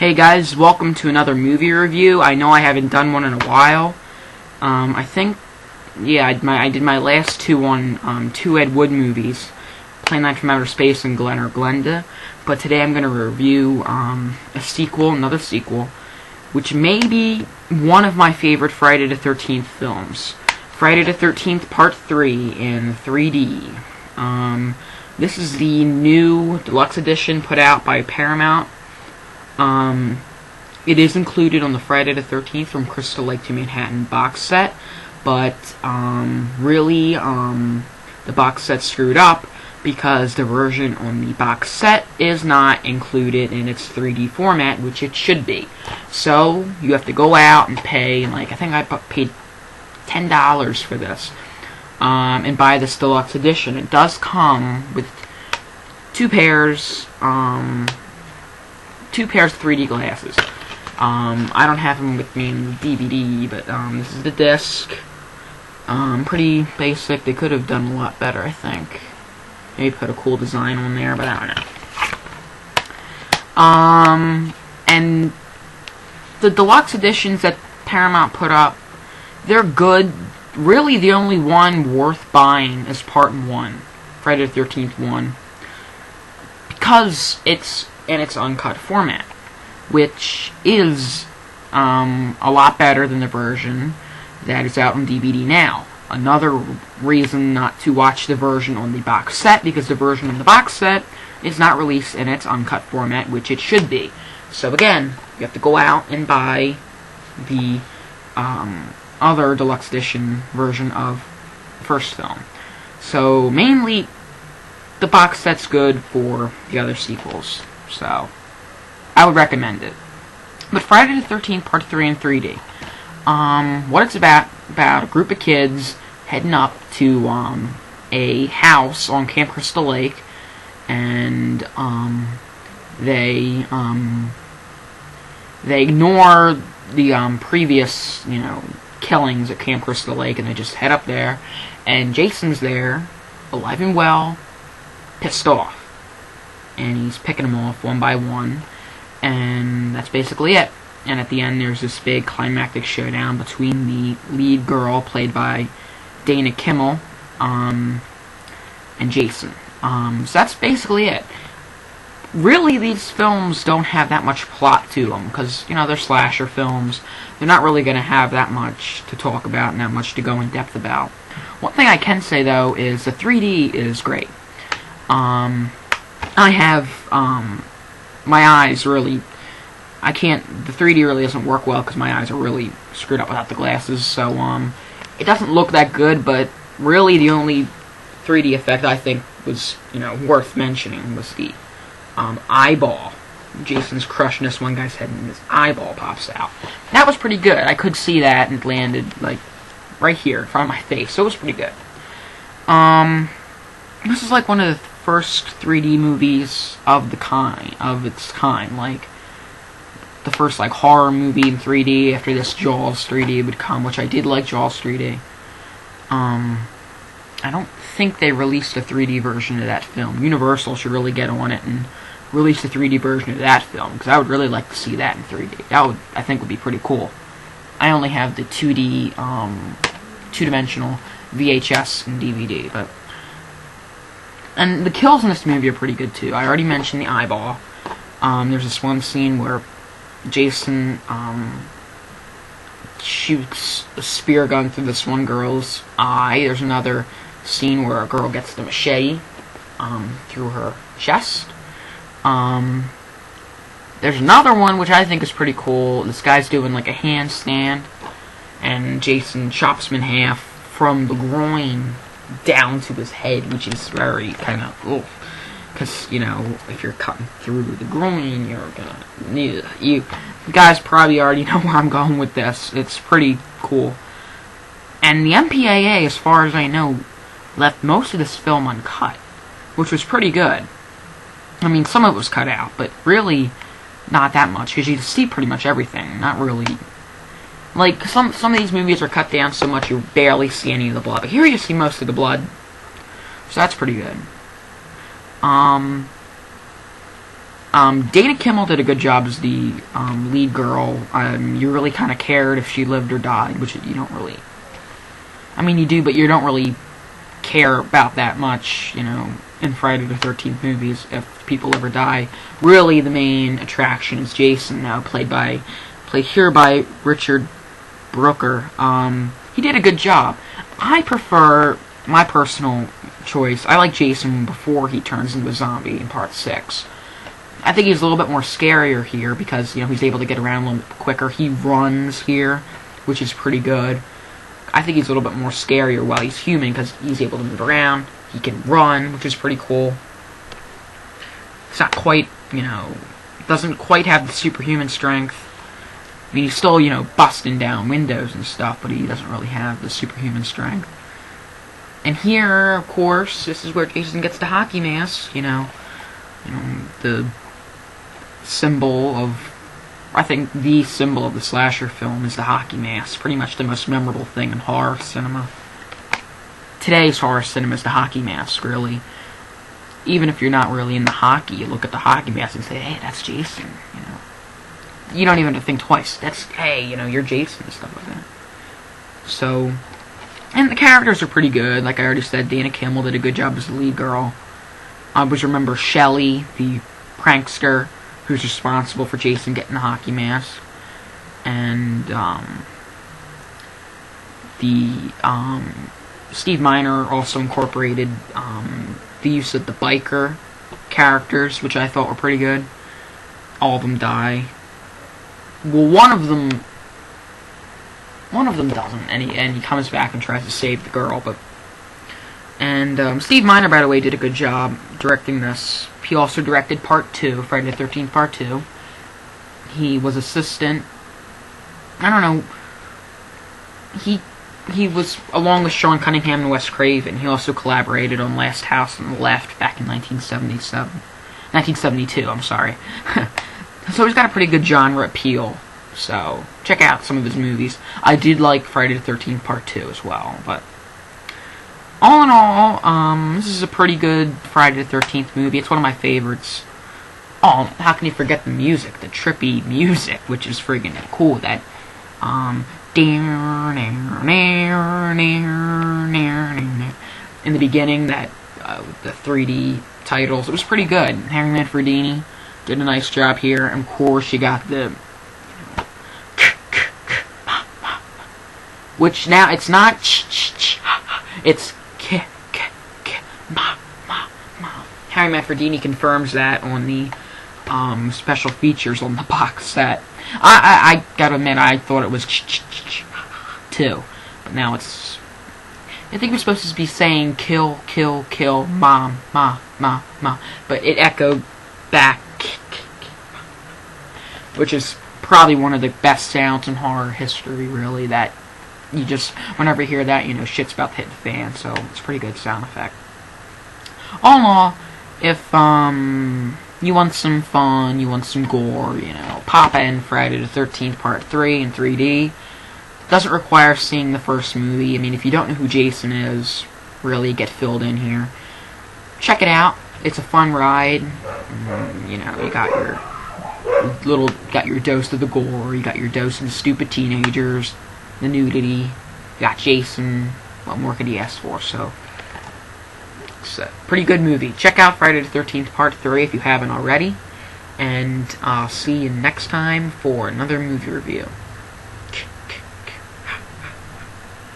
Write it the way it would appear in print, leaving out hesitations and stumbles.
Hey guys, welcome to another movie review. I know I haven't done one in a while. I think, yeah, I did my last two on two Ed Wood movies, Plane Night from Outer Space and Glen or Glenda. But today I'm going to review another sequel, which may be one of my favorite Friday the 13th films. Friday the 13th Part 3 in 3D. This is the new deluxe edition put out by Paramount. It is included on the Friday the 13th from Crystal Lake to Manhattan box set, but really the box set screwed up because the version on the box set is not included in its 3D format, which it should be. So you have to go out and pay, I think I paid $10 for this, and buy this deluxe edition. It does come with two pairs of 3D glasses. I don't have them with me in the DVD, but this is the disc. Pretty basic. They could have done a lot better, I think. Maybe put a cool design on there, but I don't know. And the deluxe editions that Paramount put up, they're good. Really, the only one worth buying is Part 1, Friday the 13th 1, because it's in its uncut format, which is a lot better than the version that is out on DVD now. Another reason not to watch the version on the box set, because the version on the box set is not released in its uncut format, which it should be. So again, you have to go out and buy the other deluxe edition version of the first film. So mainly, the box set's good for the other sequels. So, I would recommend it. But Friday the 13th Part 3 in 3D. What it's about a group of kids heading up to a house on Camp Crystal Lake, and they ignore the previous, killings at Camp Crystal Lake, and they just head up there, and Jason's there, alive and well, pissed off. And he's picking them off one by one, and that's basically it. And at the end, there's this big climactic showdown between the lead girl, played by Dana Kimmel, and Jason. So that's basically it. Really, these films don't have that much plot to them, because, they're slasher films. They're not really going to have that much to talk about and that much to go in depth about. One thing I can say, though, is the 3D is great. I have, my eyes really, the 3D really doesn't work well because my eyes are really screwed up without the glasses, so, it doesn't look that good, but really the only 3D effect I think was, worth mentioning was the, eyeball. Jason's crushing this one guy's head and his eyeball pops out. That was pretty good. I could see that, and it landed, right here in front of my face, so it was pretty good. This is one of the first 3D movies of its kind, the first horror movie in 3D. After this, Jaws 3D would come, which I did like Jaws 3D. I don't think they released a 3D version of that film. Universal should really get on it and release a 3D version of that film, because I would really like to see that in 3D. That I think would be pretty cool. I only have the 2D, two-dimensional VHS and DVD, but. And the kills in this movie are pretty good, too. I already mentioned the eyeball. There's this one scene where Jason shoots a spear gun through this one girl's eye. There's another scene where a girl gets the machete through her chest. There's another one which I think is pretty cool. This guy's doing a handstand, and Jason chops him in half from the groin down to his head, which is very kind of, because, if you're cutting through the groin, you're gonna, you guys probably already know where I'm going with this. It's pretty cool. And the MPAA, as far as I know, left most of this film uncut, which was pretty good. I mean, some of it was cut out, but really not that much, because you see pretty much everything. Not really. Some of these movies are cut down so much you barely see any of the blood. But here you see most of the blood. So that's pretty good. Dana Kimmel did a good job as the lead girl. You really kind of cared if she lived or died, which you don't really... I mean, you do, but you don't really care about that much, you know, in Friday the 13th movies, if people live or die. Really, the main attraction is Jason, now played here by Richard Brooker. He did a good job. I prefer, my personal choice, I like Jason before he turns into a zombie in Part 6. I think he's a little bit more scarier here because, you know, he's able to get around a little bit quicker. He runs here, which is pretty good. I think he's a little bit more scarier while he's human because he's able to move around. He can run, which is pretty cool. It's not quite, you know, doesn't quite have the superhuman strength. I mean, he's still, you know, busting down windows and stuff, but he doesn't really have the superhuman strength. And here, of course, this is where Jason gets the hockey mask, you know, the symbol of, I think the symbol of the slasher film is the hockey mask. Pretty much the most memorable thing in horror cinema. Today's horror cinema is the hockey mask, really. Even if you're not really into hockey, you look at the hockey mask and say, hey, that's Jason, you know. You don't even have to think twice. That's, hey, you know, you're Jason and stuff like that. So, and the characters are pretty good. Like I already said, Dana Kimmel did a good job as the lead girl. I always remember Shelley, the prankster, who's responsible for Jason getting the hockey mask. And, Steve Miner also incorporated, the use of the biker characters, which I thought were pretty good. All of them die. Well, one of them doesn't, and he comes back and tries to save the girl, but... And, Steve Miner, by the way, did a good job directing this. He also directed Part 2, Friday the 13th Part 2. He was assistant. I don't know. He was, along with Sean Cunningham and Wes Craven, he also collaborated on Last House on the Left back in 1972, I'm sorry. So he's got a pretty good genre appeal. So, check out some of his movies. I did like Friday the 13th Part 2 as well, but... All in all, this is a pretty good Friday the 13th movie. It's one of my favorites. Oh, how can you forget the music? The trippy music, which is friggin' cool. That, in the beginning, that, the 3D titles, it was pretty good. Harry Manfredini did a nice job here. And of course, you got the, which now, it's not it's Harry Manfredini confirms that on the special features on the box set. I gotta admit, I thought it was too, but now it's... I think we're supposed to be saying kill, kill, kill, mom, ma, ma, ma, but it echoed back, which is probably one of the best sounds in horror history, really, that you just, whenever you hear that, you know, shit's about to hit the fan, so it's a pretty good sound effect. All in all, if, you want some fun, you want some gore, you know, pop in Friday the 13th Part 3 in 3D. Doesn't require seeing the first movie. I mean, if you don't know who Jason is, really get filled in here. Check it out. It's a fun ride. You know, you got your dose of the gore, you got your dose of the stupid teenagers, the nudity, you got Jason. What more could he ask for? So, it's a pretty good movie. Check out Friday the 13th Part 3 if you haven't already. And I'll see you next time for another movie review.